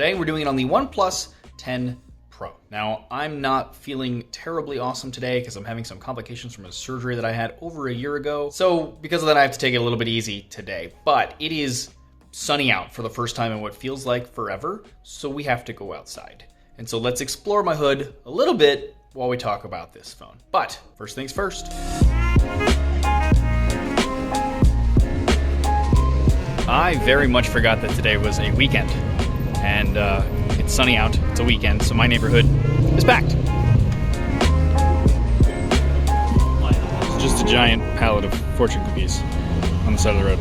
Today we're doing it on the OnePlus 10 Pro. Now, I'm not feeling terribly awesome today because I'm having some complications from a surgery that I had over a year ago. So because of that, I have to take it a little bit easy today. But it is sunny out for the first time in what feels like forever, so we have to go outside. And so let's explore my hood a little bit while we talk about this phone. But first things first. I very much forgot that today was a weekend, and it's sunny out, it's a weekend, so my neighborhood is packed. It's just a giant pallet of fortune cookies on the side of the road.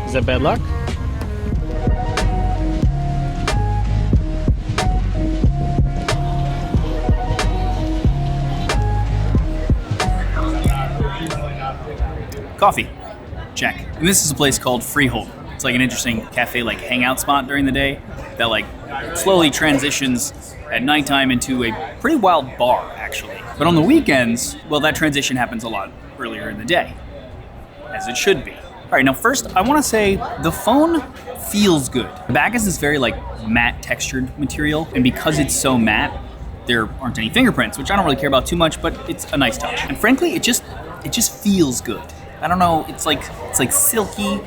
Is that bad luck? Coffee, check. And this is a place called Freehold. It's like an interesting cafe, like hangout spot during the day that like slowly transitions at nighttime into a pretty wild bar, actually. But on the weekends, well, that transition happens a lot earlier in the day, as it should be. All right, now first, I want to say the phone feels good. The back is this very like matte textured material, and because it's so matte, there aren't any fingerprints, which I don't really care about too much, but it's a nice touch. And frankly, it just feels good. I don't know, it's like silky.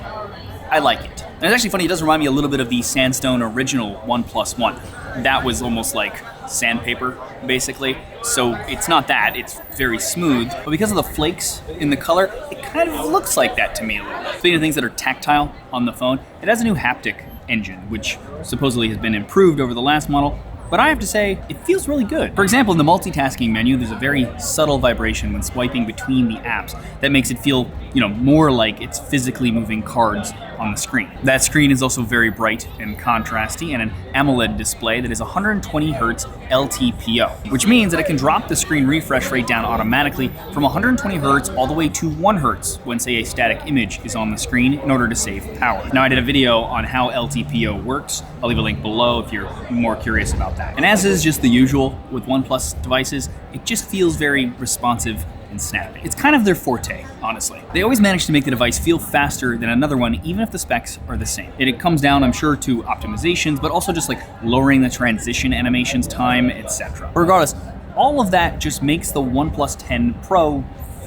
I like it. And it's actually funny, it does remind me a little bit of the Sandstone original OnePlus One. That was almost like sandpaper, basically. So it's not that, it's very smooth. But because of the flakes in the color, it kind of looks like that to me a little bit. Speaking of things that are tactile on the phone, it has a new haptic engine, which supposedly has been improved over the last model. But I have to say, it feels really good. For example, in the multitasking menu, there's a very subtle vibration when swiping between the apps that makes it feel, more like it's physically moving cards on the screen. That screen is also very bright and contrasty, and an AMOLED display that is 120 Hz LTPO, which means that it can drop the screen refresh rate down automatically from 120 Hz all the way to 1 Hz when, say, a static image is on the screen in order to save power. Now, I did a video on how LTPO works. I'll leave a link below if you're more curious about that. And as is just the usual with OnePlus devices, it just feels very responsive and snappy. It's kind of their forte, honestly. They always manage to make the device feel faster than another one, even if the specs are the same. It comes down, I'm sure, to optimizations, but also just like lowering the transition animations time, etc. Regardless, all of that just makes the OnePlus 10 Pro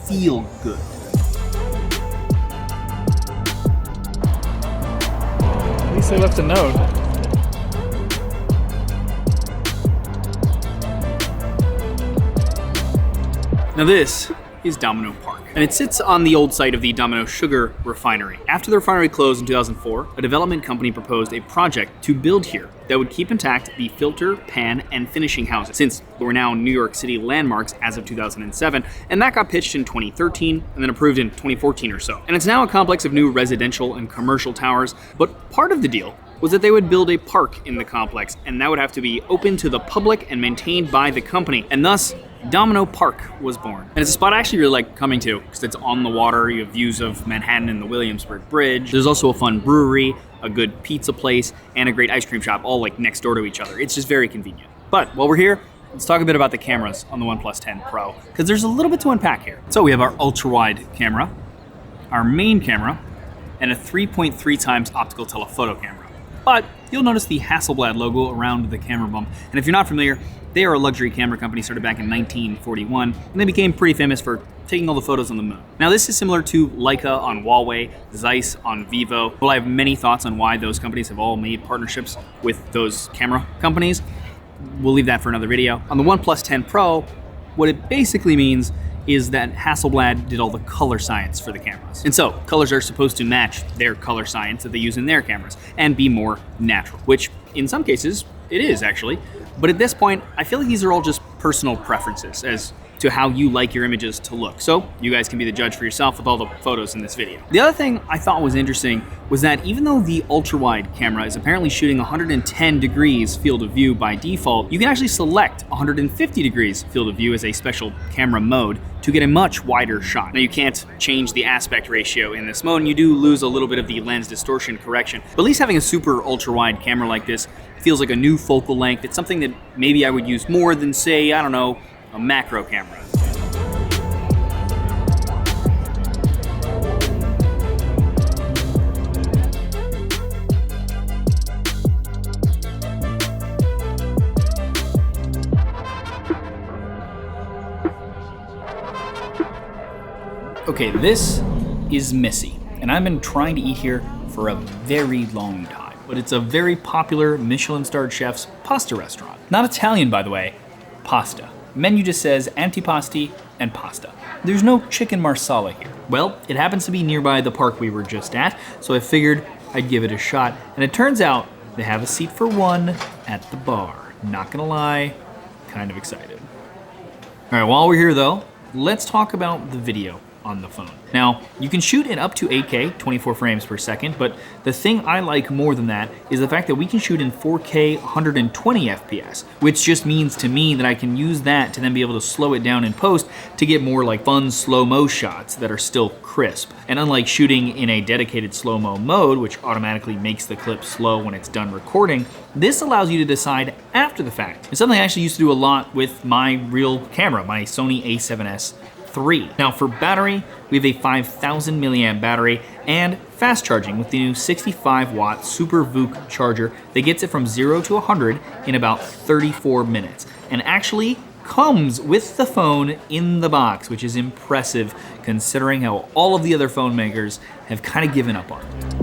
feel good. At least they left a note. Now this is Domino Park, and it sits on the old site of the Domino Sugar Refinery. After the refinery closed in 2004, a development company proposed a project to build here that would keep intact the filter, pan, and finishing houses, since they were now New York City landmarks as of 2007, and that got pitched in 2013 and then approved in 2014 or so. And it's now a complex of new residential and commercial towers, but part of the deal was that they would build a park in the complex, and that would have to be open to the public and maintained by the company, and thus Domino Park was born. And it's a spot I actually really like coming to because it's on the water. You have views of Manhattan and the Williamsburg Bridge. There's also a fun brewery, a good pizza place, and a great ice cream shop, all like next door to each other. It's just very convenient. But while we're here, let's talk a bit about the cameras on the OnePlus 10 Pro, because there's a little bit to unpack here. So we have our ultra-wide camera, our main camera, and a 3.3 times optical telephoto camera. But you'll notice the Hasselblad logo around the camera bump. And if you're not familiar, they are a luxury camera company started back in 1941, and they became pretty famous for taking all the photos on the moon. Now this is similar to Leica on Huawei, Zeiss on Vivo. Well, I have many thoughts on why those companies have all made partnerships with those camera companies. We'll leave that for another video. On the OnePlus 10 Pro, what it basically means is that Hasselblad did all the color science for the cameras. And so, colors are supposed to match their color science that they use in their cameras and be more natural, which in some cases, it is actually. But at this point, I feel like these are all just personal preferences as to how you like your images to look. So you guys can be the judge for yourself with all the photos in this video. The other thing I thought was interesting was that even though the ultra-wide camera is apparently shooting 110 degrees field of view by default, you can actually select 150 degrees field of view as a special camera mode to get a much wider shot. Now you can't change the aspect ratio in this mode, and you do lose a little bit of the lens distortion correction. But at least having a super ultra-wide camera like this feels like a new focal length. It's something that maybe I would use more than, say, I don't know, a macro camera. Okay, this is Missy, and I've been trying to eat here for a very long time. But it's a very popular Michelin-starred chef's pasta restaurant. Not Italian, by the way, pasta. Menu just says antipasti and pasta. There's no chicken marsala here. Well, it happens to be nearby the park we were just at, so I figured I'd give it a shot. And it turns out they have a seat for one at the bar. Not gonna lie, kind of excited. All right, while we're here though, let's talk about the video on the phone. Now, you can shoot in up to 8K, 24 frames per second, but the thing I like more than that is the fact that we can shoot in 4K 120 FPS, which just means to me that I can use that to then be able to slow it down in post to get more like fun slow-mo shots that are still crisp. And unlike shooting in a dedicated slow-mo mode, which automatically makes the clip slow when it's done recording, this allows you to decide after the fact. It's something I actually used to do a lot with my real camera, my Sony a7S III. Now for battery, we have a 5,000 milliamp battery and fast charging with the new 65 watt Super VOOC charger that gets it from 0 to 100 in about 34 minutes. And actually comes with the phone in the box, which is impressive considering how all of the other phone makers have kind of given up on it.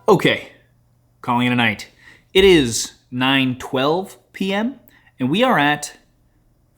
Okay, calling it a night. It is 9:12 p.m. and we are at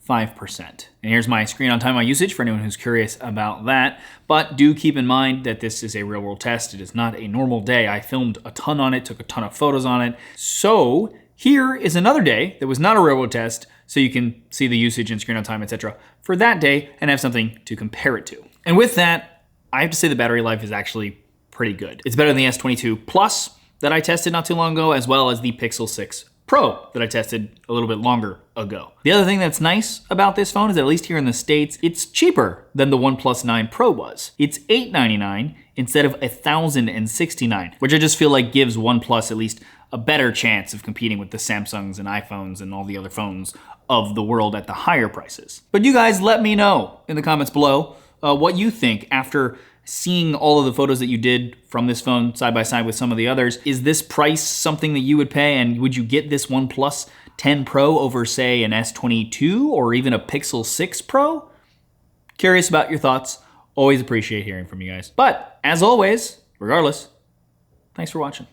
5%. And here's my screen on timeout usage for anyone who's curious about that. But do keep in mind that this is a real world test. It is not a normal day. I filmed a ton on it, took a ton of photos on it. So here is another day that was not a real world test, so you can see the usage and screen on time, etc. for that day and have something to compare it to. And with that, I have to say the battery life is actually pretty good. It's better than the S22 Plus that I tested not too long ago, as well as the Pixel 6 Pro that I tested a little bit longer ago. The other thing that's nice about this phone is that at least here in the States, it's cheaper than the OnePlus 9 Pro was. It's $899 instead of $1,069, which I just feel like gives OnePlus at least a better chance of competing with the Samsungs and iPhones and all the other phones of the world at the higher prices. But you guys let me know in the comments below what you think after seeing all of the photos that you did from this phone side by side with some of the others. Is this price something that you would pay, and would you get this OnePlus 10 Pro over, say, an S22 or even a Pixel 6 Pro? Curious about your thoughts. Always appreciate hearing from you guys. But as always, regardless, thanks for watching.